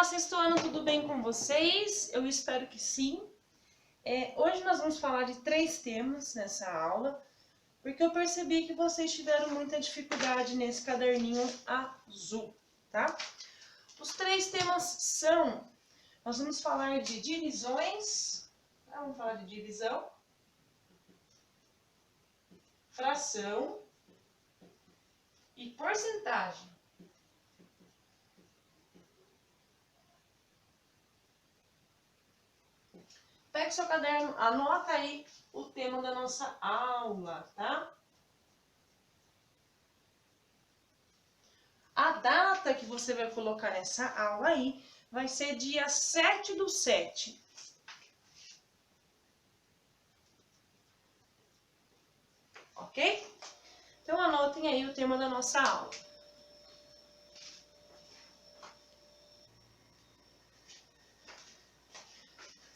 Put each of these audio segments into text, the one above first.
sexto ano, tudo bem com vocês? Eu espero que sim. Hoje nós vamos falar de 3 temas nessa aula, porque eu percebi que vocês tiveram muita dificuldade nesse caderninho azul, tá? Os 3 temas são, nós vamos falar de divisões, vamos falar de divisão, fração e porcentagem. Pega seu caderno, anota aí o tema da nossa aula, tá? A data que você vai colocar nessa aula aí vai ser dia 7/7. Ok? Então anotem aí o tema da nossa aula.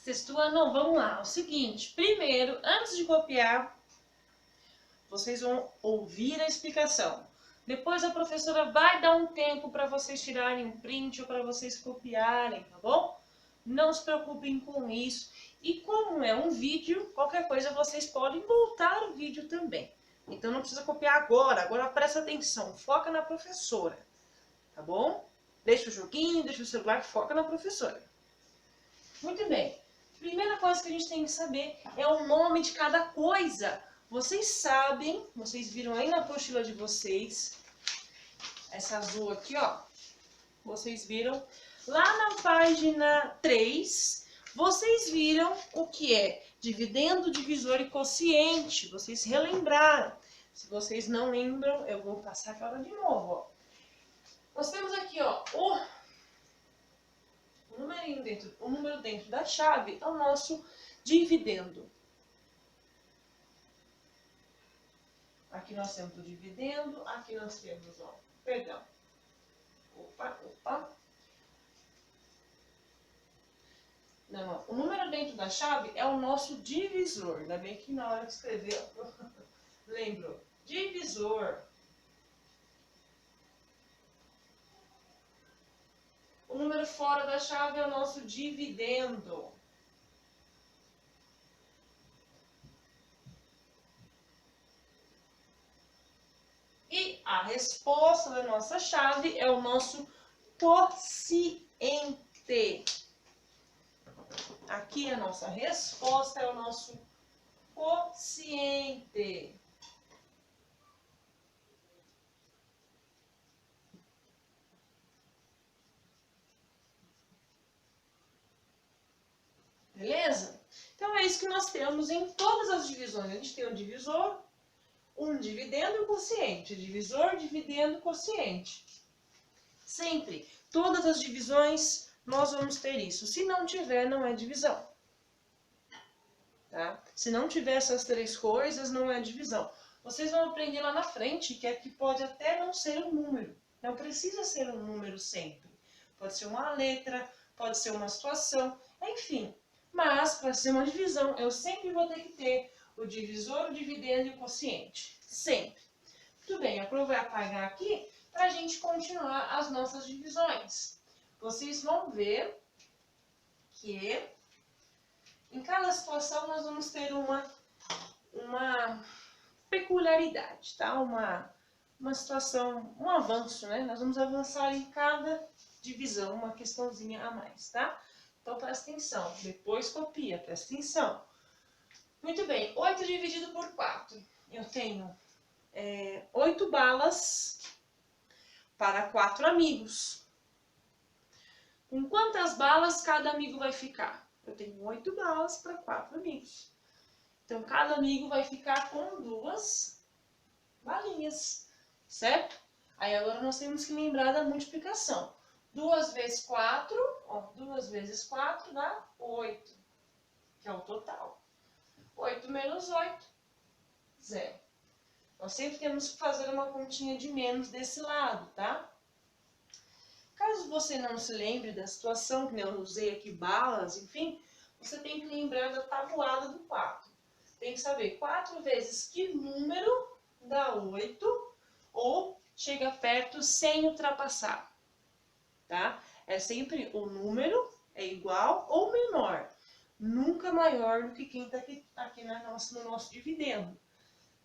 Sexto ano, vamos lá. É o seguinte, primeiro, antes de copiar, vocês vão ouvir a explicação. Depois a professora vai dar um tempo para vocês tirarem um print ou para vocês copiarem, tá bom? Não se preocupem com isso. E como é um vídeo, qualquer coisa vocês podem voltar o vídeo também. Então não precisa copiar agora. Agora presta atenção, foca na professora, tá bom? Deixa o joguinho, deixa o celular, foca na professora. Muito bem. Primeira coisa que a gente tem que saber é o nome de cada coisa. Vocês sabem, vocês viram aí na apostila de vocês, essa azul aqui, ó. Vocês viram lá na página 3, vocês viram o que é dividendo, divisor e quociente. Vocês relembraram. Se vocês não lembram, eu vou passar aquela de novo, ó. Nós temos aqui, ó, o número dentro da chave é o nosso dividendo. Aqui nós temos o dividendo, aqui nós temos, ó, perdão. Opa. Não, o número dentro da chave é o nosso divisor. Ainda bem que na hora de escrever, lembro. Divisor. O número fora da chave é o nosso dividendo. E a resposta da nossa chave é o nosso quociente. Aqui a nossa resposta é o nosso quociente. Beleza? Então é isso que nós temos em todas as divisões. A gente tem um divisor, um dividendo e um quociente. Divisor, dividendo, quociente. Sempre, todas as divisões, nós vamos ter isso. Se não tiver, não é divisão. Tá? Se não tiver essas 3 coisas, não é divisão. Vocês vão aprender lá na frente que aqui pode até não ser um número. Não precisa ser um número sempre. Pode ser uma letra, pode ser uma situação, enfim. Mas, para ser uma divisão, eu sempre vou ter que ter o divisor, o dividendo e o quociente. Sempre. Muito bem, eu vou apagar aqui para a gente continuar as nossas divisões. Vocês vão ver que em cada situação nós vamos ter uma peculiaridade, tá? Uma situação, um avanço, né? Nós vamos avançar em cada divisão, uma questãozinha a mais, tá? Então presta atenção, depois copia, presta atenção. Muito bem, 8 dividido por 4. Eu tenho 8 balas para 4 amigos. Com quantas balas cada amigo vai ficar? Eu tenho 8 balas para 4 amigos. Então, cada amigo vai ficar com 2 balinhas, certo? Aí agora nós temos que lembrar da multiplicação. 2 vezes 4, ó, 2 vezes 4 dá 8, que é o total. 8 menos 8, 0. Nós sempre temos que fazer uma continha de menos desse lado, tá? Caso você não se lembre da situação, que eu usei aqui balas, enfim, você tem que lembrar da tabuada do 4. Tem que saber 4 vezes que número dá 8 ou chega perto sem ultrapassar, tá? É sempre o número é igual ou menor. Nunca maior do que quem está aqui no nosso dividendo,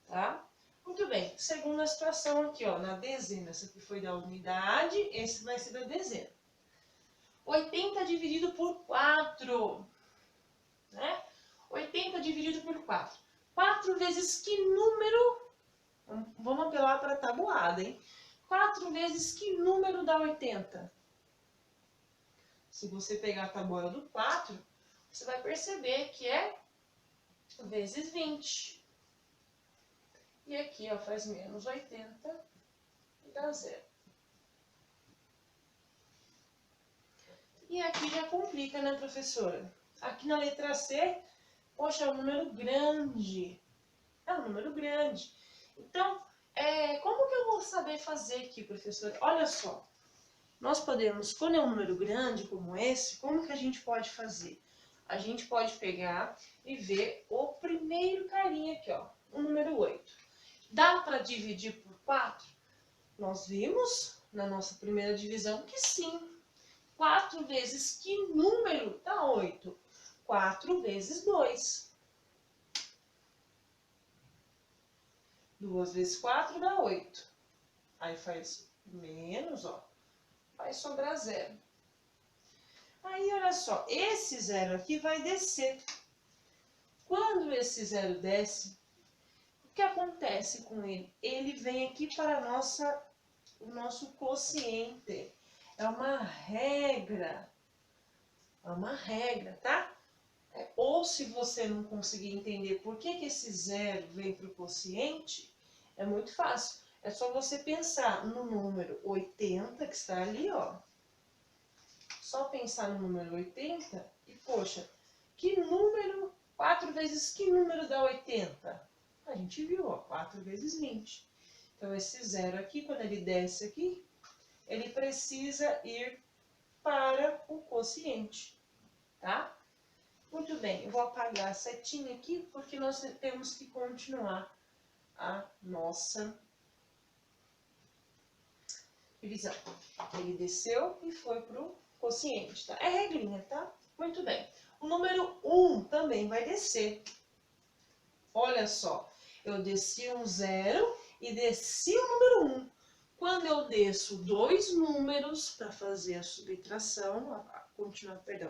tá? Muito bem, segunda situação aqui, ó, na dezena. Essa aqui foi da unidade, esse vai ser da dezena. 80 dividido por 4, né? 80 dividido por 4. 4 vezes que número? Vamos apelar para a tabuada, hein? 4 vezes que número dá 80? Se você pegar a tabuada do 4, você vai perceber que é vezes 20. E aqui, ó, faz menos 80 e dá 0. E aqui já complica, né, professora? Aqui na letra C, poxa, é um número grande. É um número grande. Então, como que eu vou saber fazer aqui, professora? Olha só. Nós podemos, quando é um número grande como esse, como que a gente pode fazer? A gente pode pegar e ver o primeiro carinha aqui, ó, o número 8. Dá para dividir por 4? Nós vimos na nossa primeira divisão que sim. 4 vezes que número dá 8? 4 vezes 2. 2 vezes 4 dá 8. Aí faz menos, ó. Vai sobrar 0. Aí, olha só, esse 0 aqui vai descer. Quando esse 0 desce, o que acontece com ele? Ele vem aqui para o nosso quociente. É uma regra. É uma regra, tá? Ou se você não conseguir entender por que esse 0 vem para o quociente, é muito fácil. É só você pensar no número 80, que está ali, ó. Só pensar no número 80 e, poxa, que número, 4 vezes que número dá 80? A gente viu, ó, 4 vezes 20. Então, esse 0 aqui, quando ele desce aqui, ele precisa ir para o quociente, tá? Muito bem, eu vou apagar a setinha aqui, porque nós temos que continuar a nossa divisão. Ele desceu e foi para o quociente, tá? É regrinha, tá? Muito bem. O número 1 também vai descer. Olha só, eu desci um 0 e desci o número 1. Quando eu desço 2 números para fazer a subtração,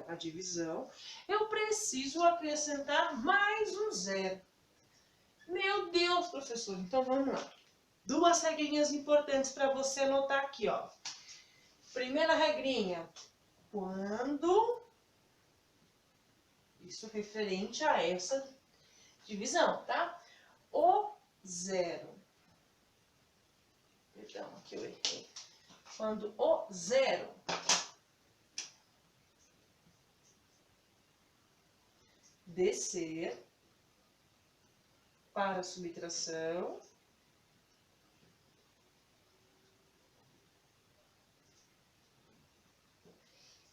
a divisão, eu preciso acrescentar mais um 0. Meu Deus, professor, então vamos lá. 2 regrinhas importantes para você anotar aqui, ó. Primeira regrinha, quando, isso referente a essa divisão, tá? O 0, perdão, aqui eu errei. Quando o 0 descer para a subtração,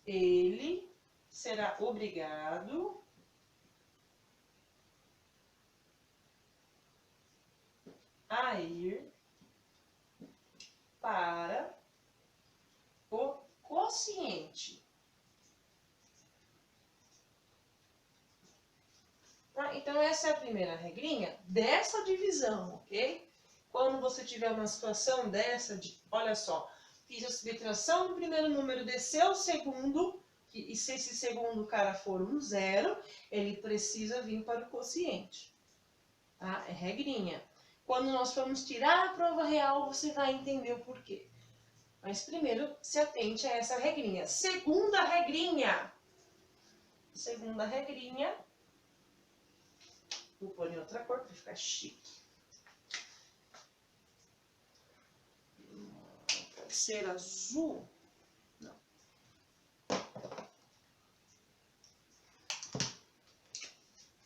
ele será obrigado a ir para o quociente. Tá? Então, essa é a primeira regrinha dessa divisão, ok? Quando você tiver uma situação dessa, olha só, fiz a subtração do primeiro número, desceu o segundo, e se esse segundo cara for um 0, ele precisa vir para o quociente. Tá? É regrinha. Quando nós formos tirar a prova real, você vai entender o porquê. Mas primeiro, se atente a essa regrinha. Segunda regrinha. Segunda regrinha. Vou pôr em outra cor para ficar chique. Pode ser azul. Não.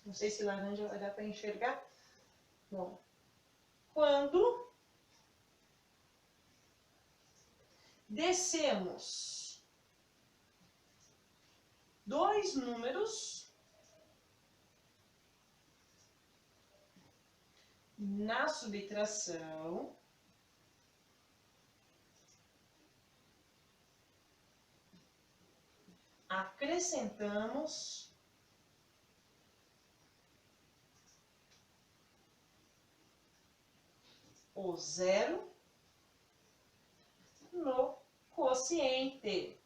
Não sei se laranja vai dar para enxergar. Bom, quando descemos 2 números na subtração, acrescentamos o zero no quociente.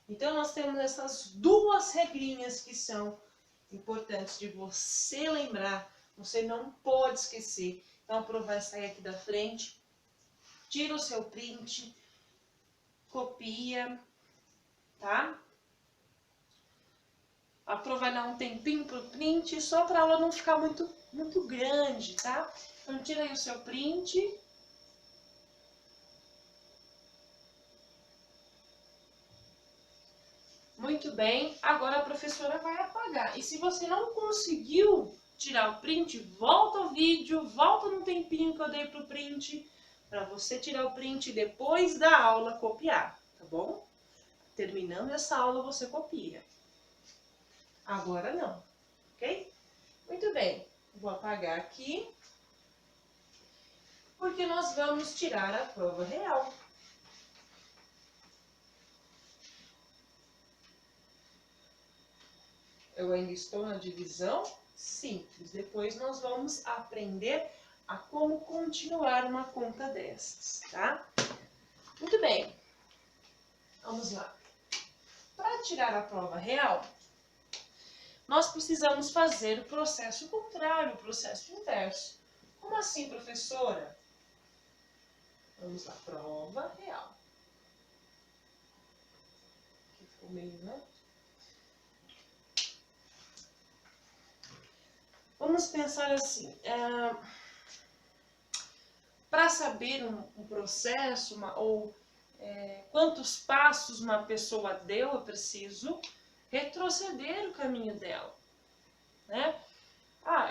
Então, nós temos essas duas regrinhas que são importantes de você lembrar. Você não pode esquecer. Então, a prova vai sair aqui da frente. Tira o seu print. Copia. Tá? A prova vai dar um tempinho pro print, só para a aula não ficar muito grande, tá? Então, tira aí o seu print. Muito bem, agora a professora vai apagar. E se você não conseguiu tirar o print, volta ao vídeo, volta no tempinho que eu dei pro print, para você tirar o print depois da aula copiar, tá bom? Terminando essa aula, você copia. Agora não, ok? Muito bem, vou apagar aqui, porque nós vamos tirar a prova real. Eu ainda estou na divisão simples. Depois nós vamos aprender a como continuar uma conta dessas, tá? Muito bem. Vamos lá. Para tirar a prova real, nós precisamos fazer o processo contrário, o processo inverso. Como assim, professora? Vamos lá, prova real. Aqui ficou meio, né? Vamos pensar assim, para saber um processo quantos passos uma pessoa deu, eu preciso retroceder o caminho dela, né?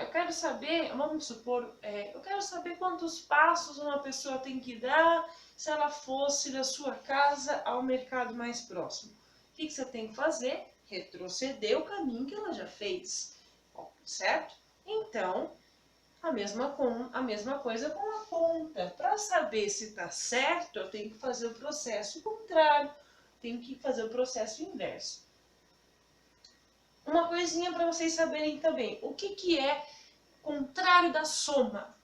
Eu quero saber, vamos supor, eu quero saber quantos passos uma pessoa tem que dar se ela fosse da sua casa ao mercado mais próximo. O que você tem que fazer? Retroceder o caminho que ela já fez, certo? Então, a mesma coisa com a conta. Para saber se está certo, eu tenho que fazer o processo contrário, tenho que fazer o processo inverso. Uma coisinha para vocês saberem também, o que é contrário da soma?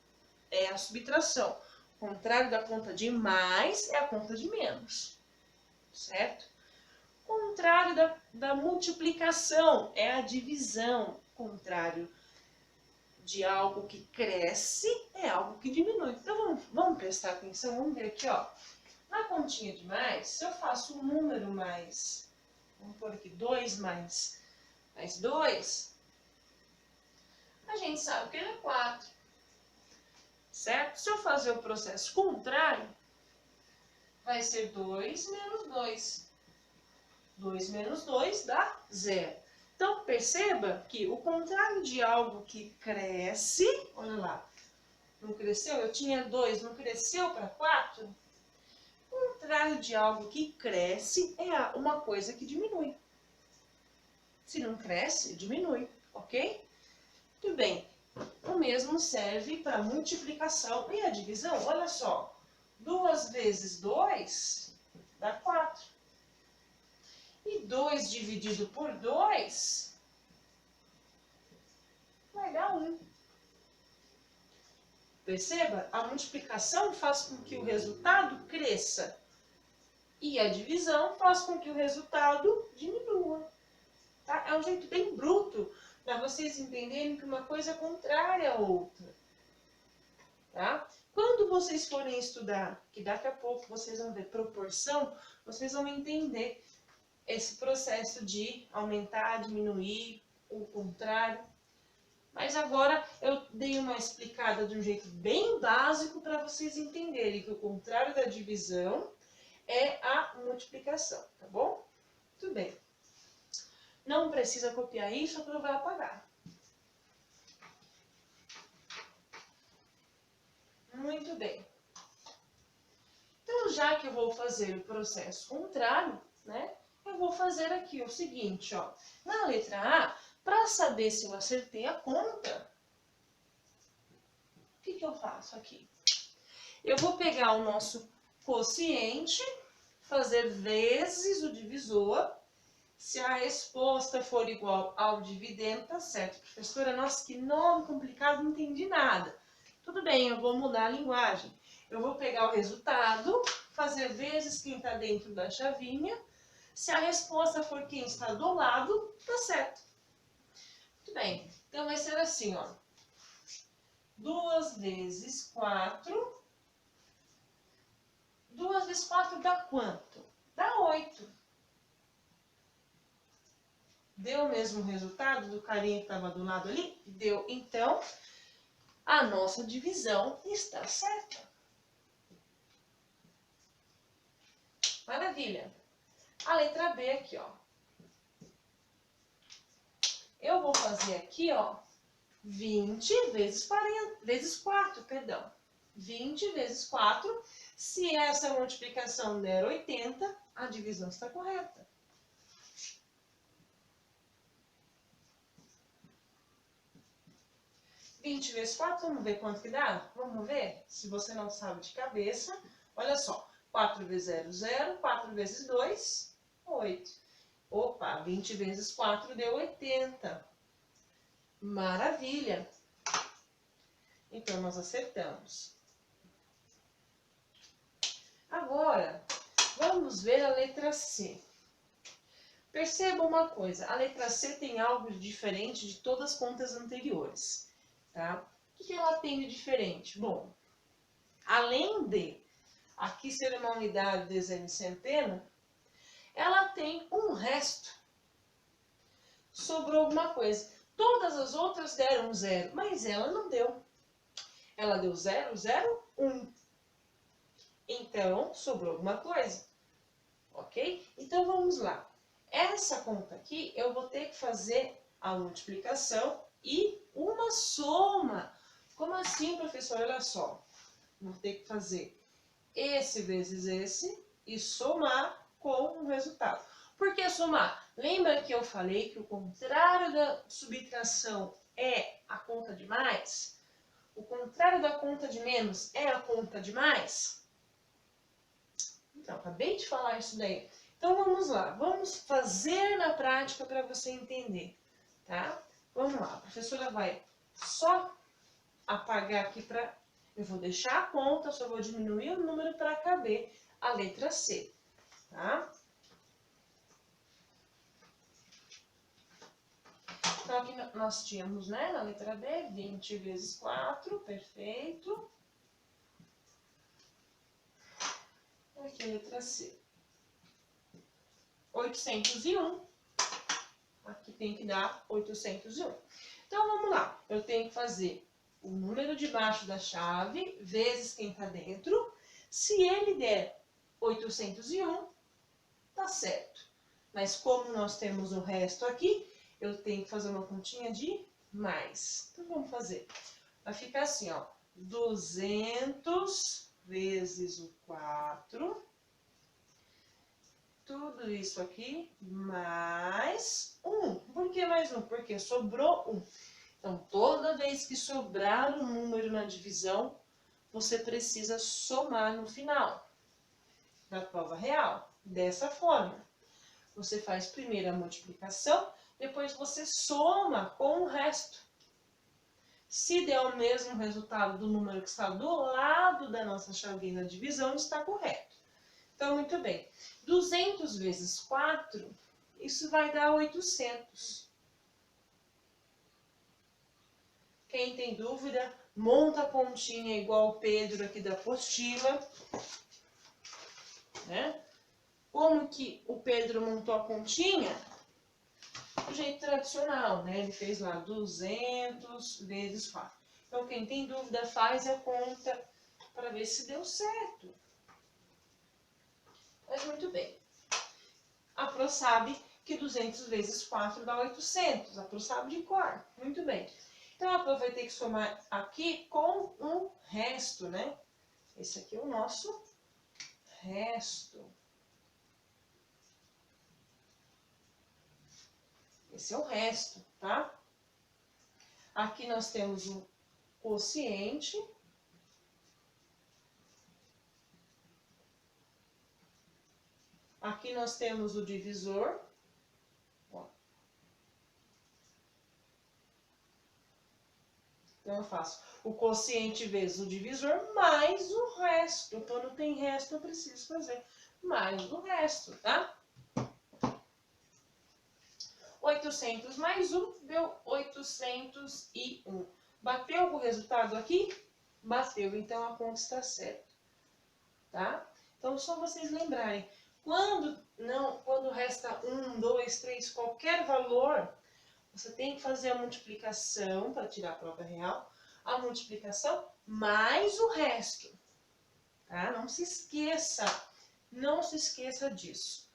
É a subtração. O contrário da conta de mais é a conta de menos, certo? O contrário da multiplicação é a divisão. O contrário de algo que cresce é algo que diminui. Então, vamos prestar atenção, vamos ver aqui, ó. Na continha de mais, se eu faço um número mais, vamos pôr aqui 2 mais 2, a gente sabe que ele é 4, certo? Se eu fazer o processo contrário, vai ser 2 menos 2. 2 menos 2 dá 0. Então, perceba que o contrário de algo que cresce, olha lá, não cresceu, eu tinha 2, não cresceu para 4? O contrário de algo que cresce é uma coisa que diminui. Se não cresce, diminui, ok? Muito bem, o mesmo serve para multiplicação e a divisão. Olha só, 2 vezes 2 dá 4. E 2 dividido por 2 vai dar 1. Perceba? A multiplicação faz com que o resultado cresça. E a divisão faz com que o resultado diminua. Tá? É um jeito bem bruto para vocês entenderem que uma coisa é contrária à outra. Tá? Quando vocês forem estudar, que daqui a pouco vocês vão ver proporção, vocês vão entender esse processo de aumentar, diminuir, o contrário. Mas agora eu dei uma explicada de um jeito bem básico para vocês entenderem que o contrário da divisão é a multiplicação, tá bom? Tudo bem. Não precisa copiar isso, a prova vai apagar. Muito bem. Então, já que eu vou fazer o processo contrário, né? Eu vou fazer aqui o seguinte, ó. Na letra A, para saber se eu acertei a conta, o que eu faço aqui? Eu vou pegar o nosso quociente, fazer vezes o divisor. Se a resposta for igual ao dividendo, tá certo. Professora, nossa, que nome complicado, não entendi nada. Tudo bem, eu vou mudar a linguagem. Eu vou pegar o resultado, fazer vezes quem está dentro da chavinha. Se a resposta for quem está do lado, tá certo. Muito bem, então vai ser assim, ó. 2 vezes 4. 2 vezes 4 dá quanto? Dá 8. Deu o mesmo resultado do carinha que estava do lado ali? Deu. Então, a nossa divisão está certa. Maravilha. A letra B aqui, ó. Eu vou fazer aqui, ó, 20 vezes 40, vezes 4, perdão. 20 vezes 4. Se essa multiplicação der 80, a divisão está correta. 20 vezes 4, vamos ver quanto que dá? Vamos ver? Se você não sabe de cabeça, olha só. 4 vezes 0, 0. 4 vezes 2, 8. Opa, 20 vezes 4 deu 80. Maravilha! Então, nós acertamos. Agora, vamos ver a letra C. Perceba uma coisa, a letra C tem algo diferente de todas as contas anteriores. Tá? O que ela tem de diferente? Bom, além de aqui ser uma unidade, dezena e centena, ela tem um resto. Sobrou alguma coisa. Todas as outras deram 0, mas ela não deu. Ela deu 0, 0, 1. Então, sobrou alguma coisa. Ok? Então, vamos lá. Essa conta aqui, eu vou ter que fazer a multiplicação e uma soma. Como assim, professor? Olha só. Vou ter que fazer esse vezes esse e somar com o resultado. Por que somar? Lembra que eu falei que o contrário da subtração é a conta de mais? O contrário da conta de menos é a conta de mais? Então, acabei de falar isso daí. Então, vamos lá. Vamos fazer na prática para você entender, tá? Vamos lá. A professora vai só apagar aqui para... Eu vou deixar a conta, só vou diminuir o número para caber a letra C, tá? Então, aqui nós tínhamos, né, na letra B, 20 vezes 4, perfeito. Aqui a letra C. 801. Aqui tem que dar 801. Então, vamos lá. Eu tenho que fazer o número de baixo da chave vezes quem está dentro. Se ele der 801, tá certo. Mas como nós temos o resto aqui, eu tenho que fazer uma continha de mais. Então, vamos fazer. Vai ficar assim, ó. 200 vezes o 4. Tudo isso aqui, mais 1. Por que mais 1? Porque sobrou 1. Então, toda vez que sobrar um número na divisão, você precisa somar no final da prova real. Dessa forma, você faz primeiro a multiplicação, depois você soma com o resto. Se der o mesmo resultado do número que está do lado da nossa chavinha na divisão, está correto. Então, muito bem. 200 vezes 4, isso vai dar 800. Quem tem dúvida, monta a continha igual o Pedro aqui da apostila. Né? Como que o Pedro montou a continha? Do jeito tradicional, né? Ele fez lá 200 vezes 4. Então, quem tem dúvida, faz a conta para ver se deu certo. Mas muito bem. A Pro sabe que 200 vezes 4 dá 800. A Pro sabe de cor. Muito bem. Então, a Pro vai ter que somar aqui com o resto, né? Esse aqui é o nosso resto. Esse é o resto, tá? Aqui nós temos o quociente. Aqui nós temos o divisor. Ó. Então, eu faço o quociente vezes o divisor mais o resto. Quando tem resto, eu preciso fazer mais o resto, tá? 800 mais 1 deu 801. Bateu o resultado aqui? Bateu, então a conta está certa, tá? Então, só vocês lembrarem, quando resta 1, 2, 3, qualquer valor, você tem que fazer a multiplicação para tirar a prova real, a multiplicação mais o resto, tá? Não se esqueça disso,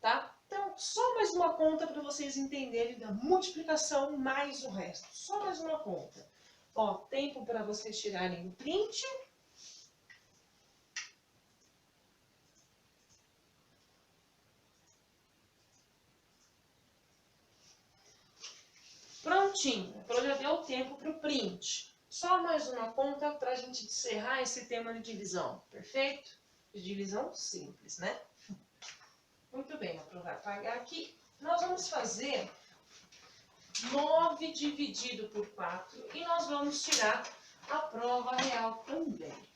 tá? Então, só mais uma conta para vocês entenderem da multiplicação mais o resto. Só mais uma conta. Ó, tempo para vocês tirarem o print. Prontinho. Agora já deu tempo para o print. Só mais uma conta para a gente encerrar esse tema de divisão. Perfeito? De divisão simples, né? Muito bem, eu vou apagar aqui. Nós vamos fazer 9 dividido por 4 e nós vamos tirar a prova real também.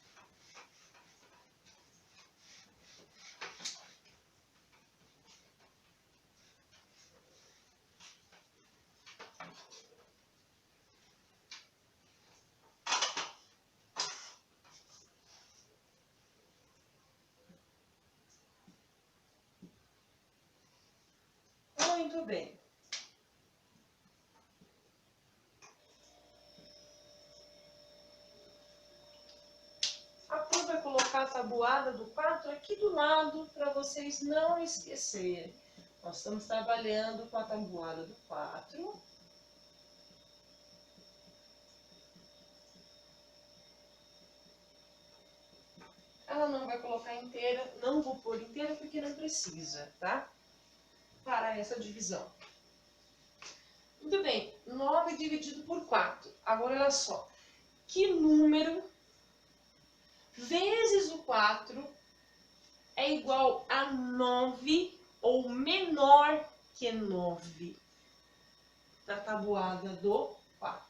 Muito bem. Aqui vai colocar a tabuada do 4 aqui do lado para vocês não esquecerem. Nós estamos trabalhando com a tabuada do 4. Ela não vai colocar inteira, não vou pôr inteira porque não precisa, tá? Para essa divisão. Muito bem, 9 dividido por 4. Agora, olha só. Que número vezes o 4 é igual a 9 ou menor que 9? Na tabuada do 4.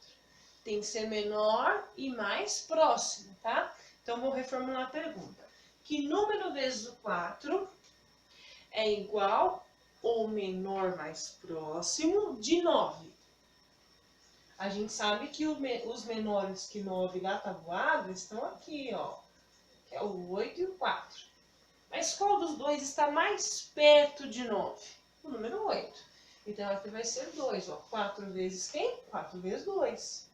Tem que ser menor e mais próximo, tá? Então, vou reformular a pergunta. Que número vezes o 4 é igual ou menor mais próximo de 9? A gente sabe que os menores que 9 da tabuada estão aqui, ó. Que é o 8 e o 4. Mas qual dos dois está mais perto de 9? O número 8. Então, aqui vai ser 2, ó. 4 vezes quem? 4 vezes 2.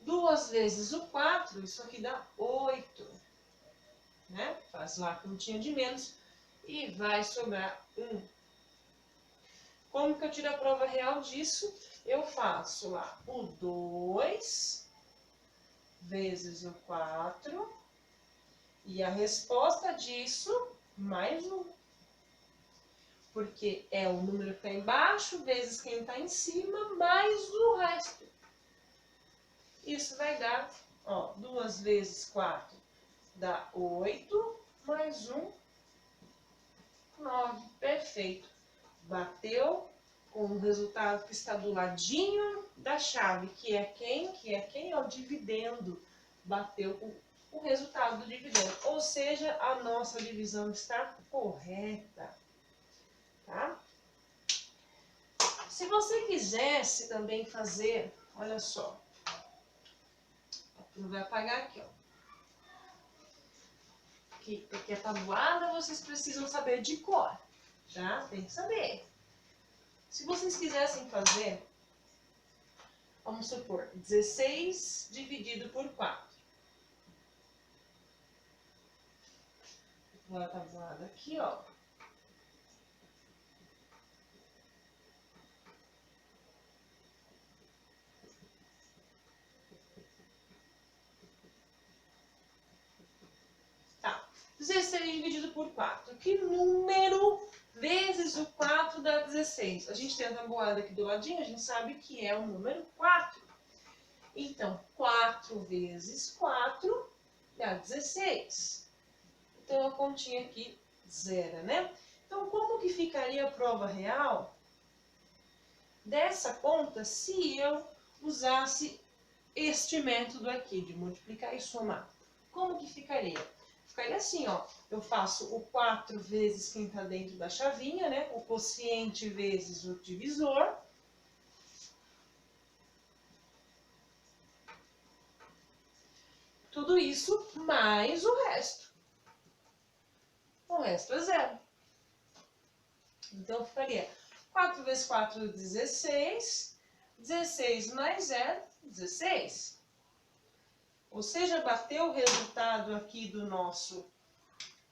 2 vezes o 4, isso aqui dá 8. Né? Faz lá a continha de menos e vai sobrar 1. Como que eu tiro a prova real disso? Eu faço lá o 2 vezes o 4 e a resposta disso mais 1. Porque é o número que está embaixo vezes quem está em cima mais o resto. Isso vai dar, ó, 2 vezes 4 dá 8, mais 1, 9. Perfeito. Bateu com o resultado que está do ladinho da chave, que é quem? Que é quem? O dividendo. Bateu com o resultado do dividendo. Ou seja, a nossa divisão está correta. Tá? Se você quisesse também fazer, olha só. Não vai apagar aqui, ó. Porque a tabuada vocês precisam saber de cor, tá? Tem que saber. Se vocês quisessem fazer, vamos supor, 16 dividido por 4. Vou pôr a tabuada aqui, ó. Tá. 16 dividido por 4. Que número vezes o 4 dá 16? A gente tem a tabuada aqui do ladinho, a gente sabe que é o número 4. Então, 4 vezes 4 dá 16. Então, a continha aqui zera, né? Então, como que ficaria a prova real dessa conta se eu usasse este método aqui, de multiplicar e somar? Como que ficaria? Ficaria assim, ó. Eu faço o 4 vezes quem está dentro da chavinha, né? O quociente vezes o divisor. Tudo isso mais o resto. O resto é zero. Então, ficaria 4 vezes 4, 16. 16 mais 0, 16. Ou seja, bateu o resultado aqui do nosso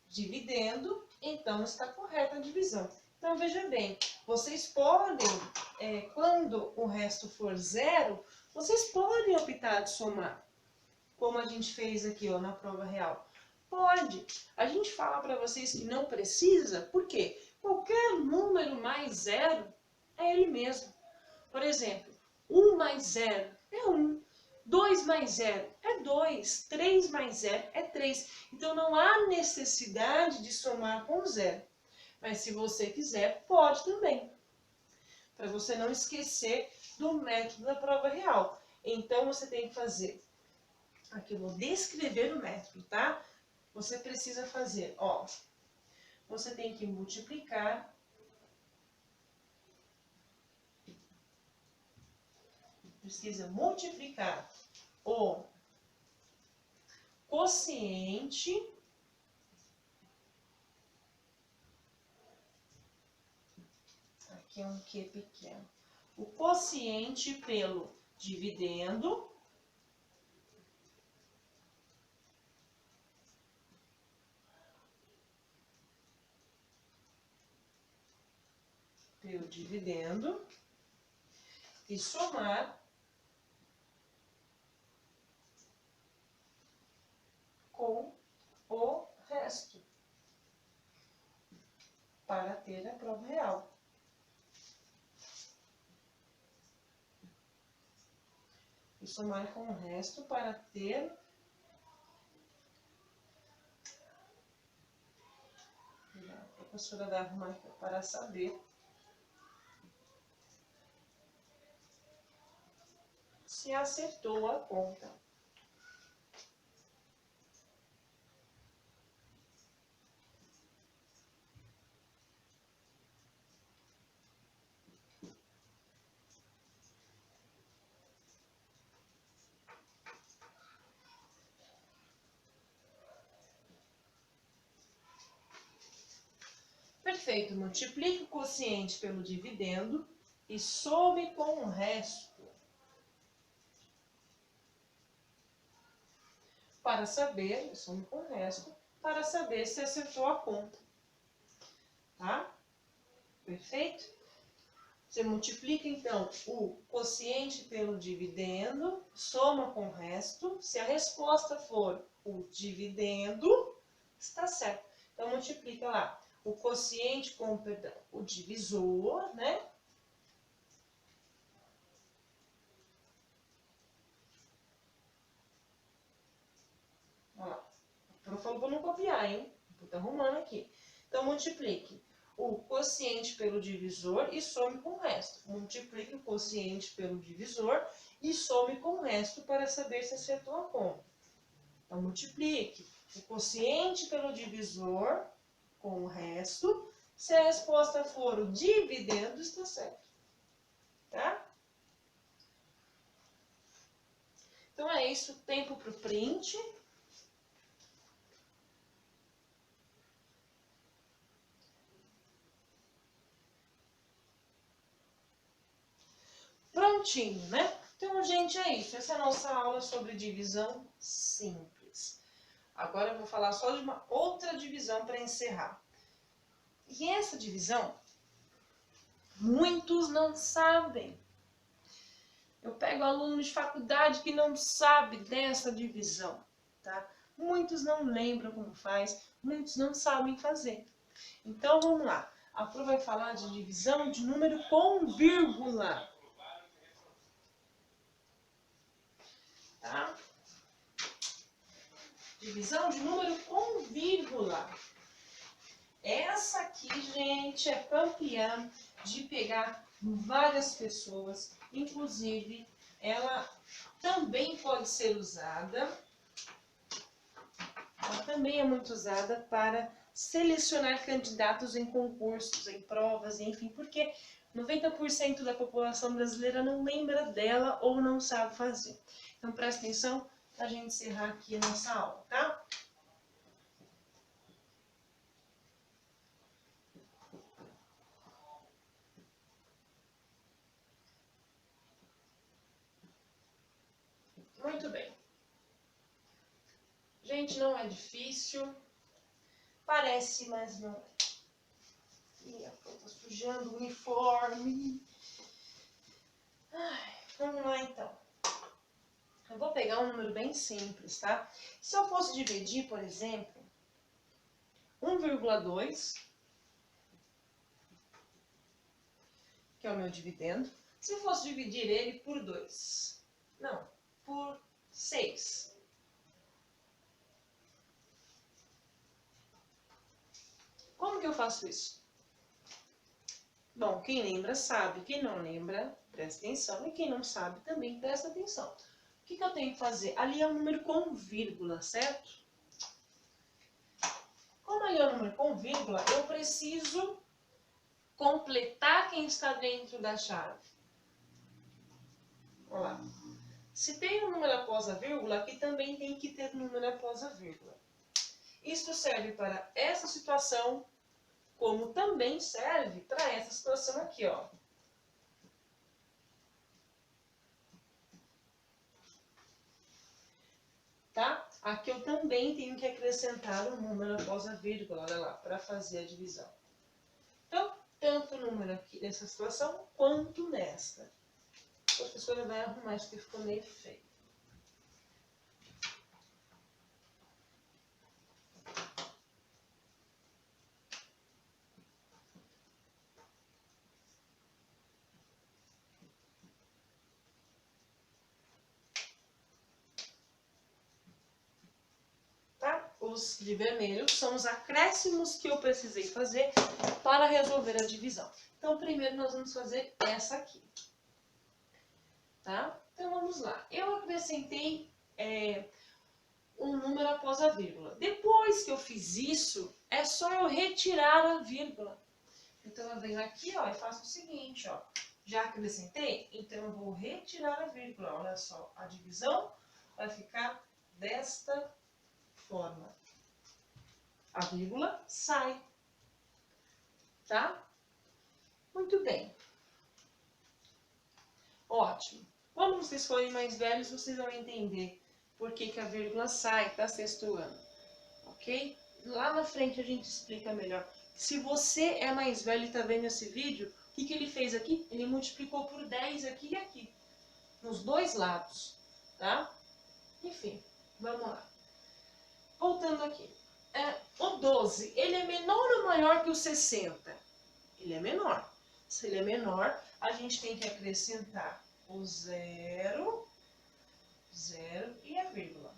dividendo, então está correta a divisão. Então, veja bem, vocês podem, quando o resto for zero, vocês podem optar de somar, como a gente fez aqui, ó, na prova real. Pode. A gente fala para vocês que não precisa, por quê? Qualquer número mais zero é ele mesmo. Por exemplo, 1 mais 0 é 1. 2 mais 0 é 2, 3 mais 0 é 3. Então, não há necessidade de somar com 0. Mas se você quiser, pode também. Para você não esquecer do método da prova real. Então, você tem que fazer. Aqui eu vou descrever o método, tá? Você precisa fazer, ó. Você tem que multiplicar. Precisa multiplicar o quociente aqui é um Q pequeno. O quociente pelo dividendo e somar com o resto para ter a prova real. E somar com o resto para ter a professora dá uma para saber se acertou a conta. Perfeito, multiplique o quociente pelo dividendo e some com o resto para saber, some com o resto, para saber se acertou a conta. Tá? Perfeito? Você multiplica, então, o quociente pelo dividendo, soma com o resto. Se a resposta for o dividendo, está certo. Então, multiplica lá o quociente com, perdão, o divisor, né? Olha lá. Eu falou para não copiar, hein? Estou arrumando aqui. Então, multiplique o quociente pelo divisor e some com o resto. Multiplique o quociente pelo divisor e some com o resto para saber se acertou a conta. Então, multiplique o quociente pelo divisor com o resto. Se a resposta for o dividendo, está certo. Tá? Então, é isso. Tempo para o print. Prontinho, né? Então, gente, é isso. Essa é a nossa aula sobre divisão simples. Agora eu vou falar só de uma outra divisão para encerrar. E essa divisão, muitos não sabem. Eu pego alunos de faculdade que não sabem dessa divisão, tá? Muitos não lembram como faz, muitos não sabem fazer. Então, vamos lá. A Pro vai falar de divisão de número com vírgula. Tá? Divisão de número com vírgula. Essa aqui, gente, é campeã de pegar várias pessoas. Inclusive, ela também pode ser usada. Ela também é muito usada para selecionar candidatos em concursos, em provas, enfim, porque 90% da população brasileira não lembra dela ou não sabe fazer. Então, presta atenção para a gente encerrar aqui a nossa aula, tá? Muito bem. Gente, não é difícil. Parece, mas não é. Ih, a Flor tá sujando o uniforme. Ai, vamos lá, então. Eu vou pegar um número bem simples, tá? Se eu fosse dividir, por exemplo, 1,2, que é o meu dividendo. Se eu fosse dividir ele por 2, não, por 6. Como que eu faço isso? Bom, quem lembra sabe, quem não lembra, presta atenção, e quem não sabe também presta atenção. O que eu tenho que fazer? Ali é um número com vírgula, certo? Como ali é um número com vírgula, eu preciso completar quem está dentro da chave. Olha lá. Se tem um número após a vírgula, aqui também tem que ter número após a vírgula. Isto serve para essa situação, como também serve para essa situação aqui, ó. Tá? Aqui eu também tenho que acrescentar um número após a vírgula, olha lá, para fazer a divisão. Então, tanto o número aqui nessa situação, quanto nesta. A professora vai arrumar isso que ficou meio feio. Os de vermelho são os acréscimos que eu precisei fazer para resolver a divisão. Então, primeiro nós vamos fazer essa aqui. Tá? Então, vamos lá. Eu acrescentei um número após a vírgula. Depois que eu fiz isso, é só eu retirar a vírgula. Então, eu venho aqui, ó, e faço o seguinte, ó. Já acrescentei? Então, eu vou retirar a vírgula. Olha só, a divisão vai ficar desta forma. A vírgula sai. Tá? Muito bem. Ótimo. Quando vocês forem mais velhos, vocês vão entender por que a vírgula sai, tá? Sexto ano. Ok? Lá na frente a gente explica melhor. Se você é mais velho e tá vendo esse vídeo, o que ele fez aqui? Ele multiplicou por 10 aqui e aqui. Nos dois lados. Tá? Enfim, vamos lá. Voltando aqui. O 12, ele é menor ou maior que o 60? Ele é menor. Se ele é menor, a gente tem que acrescentar o 0 e a vírgula.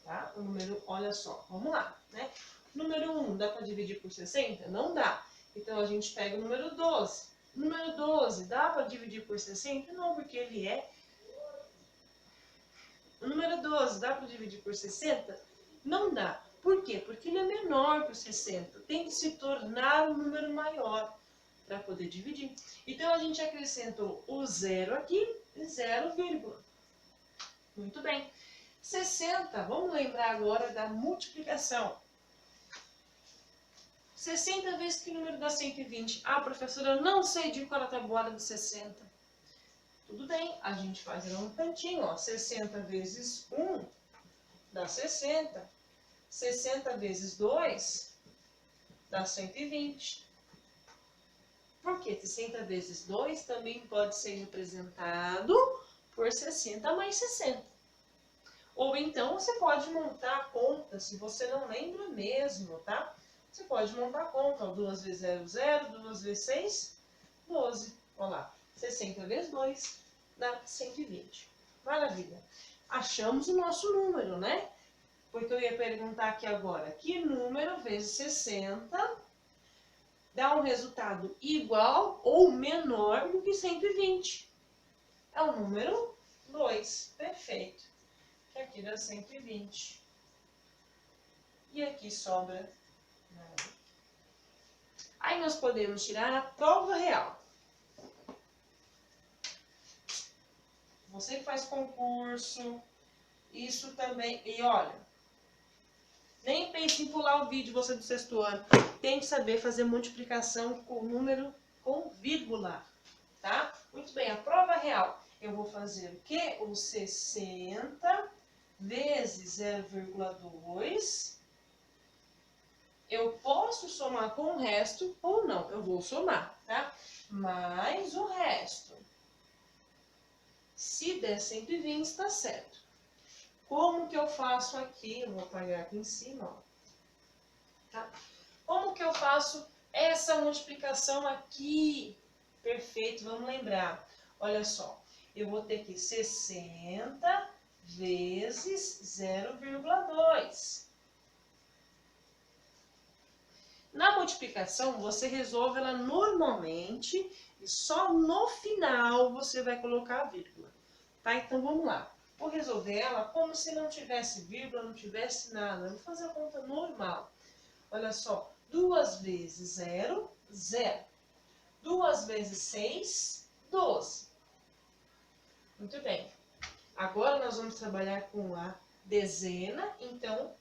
Tá? O número, olha só, vamos lá, né? Número 1, dá para dividir por 60? Não dá. Então, a gente pega o número 12. Número 12, dá para dividir por 60? Não, porque ele é... O número 12, dá para dividir por 60? Não dá. Por quê? Porque ele é menor que o 60. Tem que se tornar um número maior para poder dividir. Então, a gente acrescentou o 0 aqui e 0, vírgula. Muito bem. 60, vamos lembrar agora da multiplicação. 60 vezes que número dá 120? Ah, professora, eu não sei de qual é a tabuada de 60. Tudo bem, a gente faz ela no cantinho, ó. 60 vezes 1 dá 60. 60 vezes 2 dá 120. Por quê? 60 vezes 2 também pode ser representado por 60 mais 60. Ou então você pode montar a conta, se você não lembra mesmo, tá? Você pode montar a conta, ó, 2 vezes 0, 0, 2 vezes 6, 12. Olha lá, 60 vezes 2 dá 120. Maravilha. Achamos o nosso número, né? Porque eu ia perguntar aqui agora, que número vezes 60 dá um resultado igual ou menor do que 120? É o número 2, perfeito. Que aqui dá 120. E aqui sobra 9. Aí nós podemos tirar a prova real. Você que faz concurso, isso também. E olha, nem pense em pular o vídeo, você do sexto ano. Tem que saber fazer multiplicação com número com vírgula, tá? Muito bem, a prova real. Eu vou fazer o quê? O 60 vezes 0,2. Eu posso somar com o resto ou não. Eu vou somar, tá? Mais o resto. Se der 120, está certo. Como que eu faço aqui? Eu vou apagar aqui em cima, ó. Tá? Como que eu faço essa multiplicação aqui? Perfeito, vamos lembrar. Olha só, eu vou ter que 60 vezes 0,2. Na multiplicação, você resolve ela normalmente e só no final você vai colocar a vírgula. Tá? Então, vamos lá. Vou resolver ela como se não tivesse vírgula, não tivesse nada. Vou fazer a conta normal. Olha só, 2 vezes 0, 0. 2 vezes 6, 12. Muito bem. Agora nós vamos trabalhar com a dezena, então,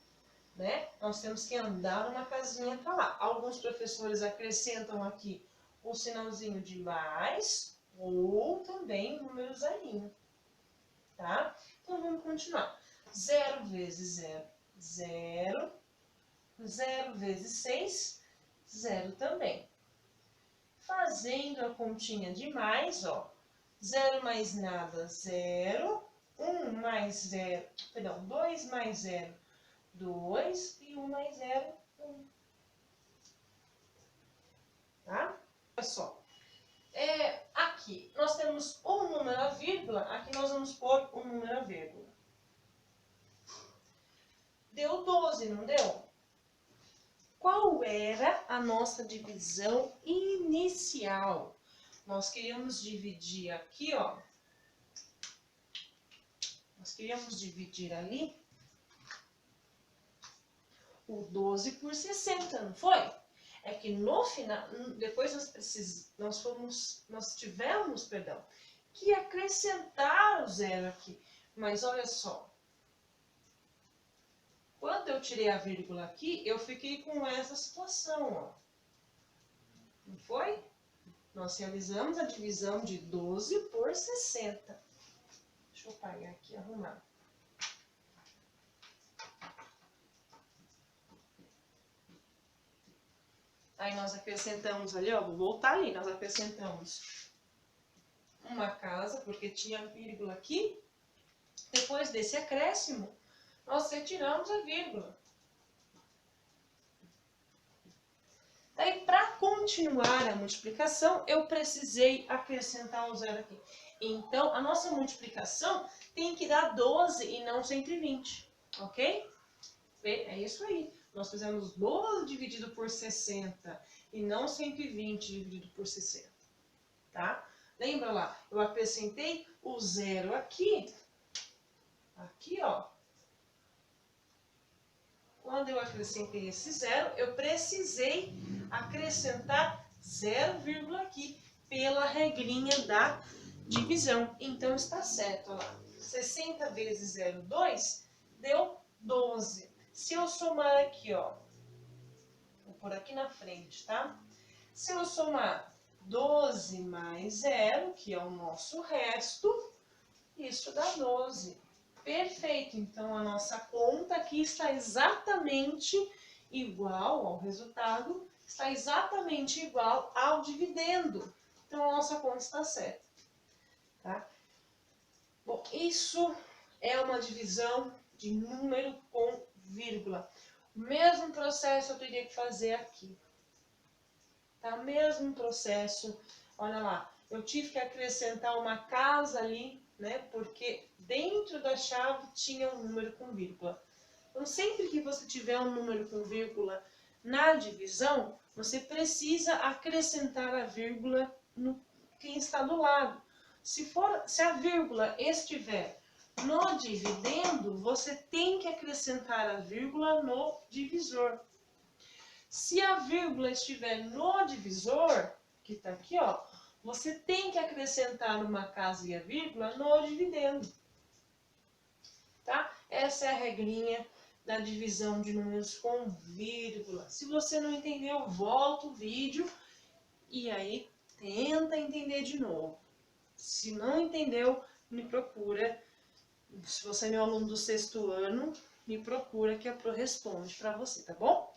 né, nós temos que andar uma casinha para lá. Alguns professores acrescentam aqui o sinalzinho de mais ou também o número zerinho, tá? Então, vamos continuar. 0 vezes 0, 0. 0 vezes 6, 0 também. Fazendo a continha de mais, ó. 0 mais nada, 0. 1 mais 0, perdão, 2 mais 0, 2. E 1 mais 0, 1. Tá? Olha só. Aqui nós temos um número a vírgula, aqui nós vamos pôr um número a vírgula. Deu 12, não deu? Qual era a nossa divisão inicial? Nós queríamos dividir aqui, ó. Nós queríamos dividir ali o 12 por 60, não foi? É que no final, depois nós tivemos que acrescentar o zero aqui. Mas olha só. Quando eu tirei a vírgula aqui, eu fiquei com essa situação, ó. Não foi? Nós realizamos a divisão de 12 por 60. Deixa eu apagar aqui e arrumar. Aí nós acrescentamos ali, ó, vou voltar ali, nós acrescentamos uma casa, porque tinha vírgula aqui. Depois desse acréscimo, nós retiramos a vírgula. Daí, para continuar a multiplicação, eu precisei acrescentar o zero aqui. Então, a nossa multiplicação tem que dar 12 e não 120, ok? É isso aí. Nós fizemos 12 dividido por 60 e não 120 dividido por 60, tá? Lembra lá, eu acrescentei o zero aqui, ó. Quando eu acrescentei esse zero, eu precisei acrescentar 0, aqui, pela regrinha da divisão. Então, está certo, ó lá. 60 vezes 0,2 deu 12. Se eu somar aqui, ó, vou pôr aqui na frente, tá? Se eu somar 12 mais 0, que é o nosso resto, isso dá 12. Perfeito, então a nossa conta aqui está exatamente igual ao resultado, está exatamente igual ao dividendo. Então a nossa conta está certa, tá? Bom, isso é uma divisão de número com vírgula. O mesmo processo eu teria que fazer aqui, tá? Mesmo processo, olha lá, eu tive que acrescentar uma casa ali, né? Porque dentro da chave tinha um número com vírgula. Então, sempre que você tiver um número com vírgula na divisão, você precisa acrescentar a vírgula no quem está do lado. Se a vírgula estiver no dividendo, você tem que acrescentar a vírgula no divisor. Se a vírgula estiver no divisor, que está aqui, ó, você tem que acrescentar numa casa e a vírgula no dividendo. Tá? Essa é a regrinha da divisão de números com vírgula. Se você não entendeu, volta o vídeo e aí tenta entender de novo. Se não entendeu, me procura. Se você é meu aluno do 6º ano, me procura que eu respondo para você, tá bom?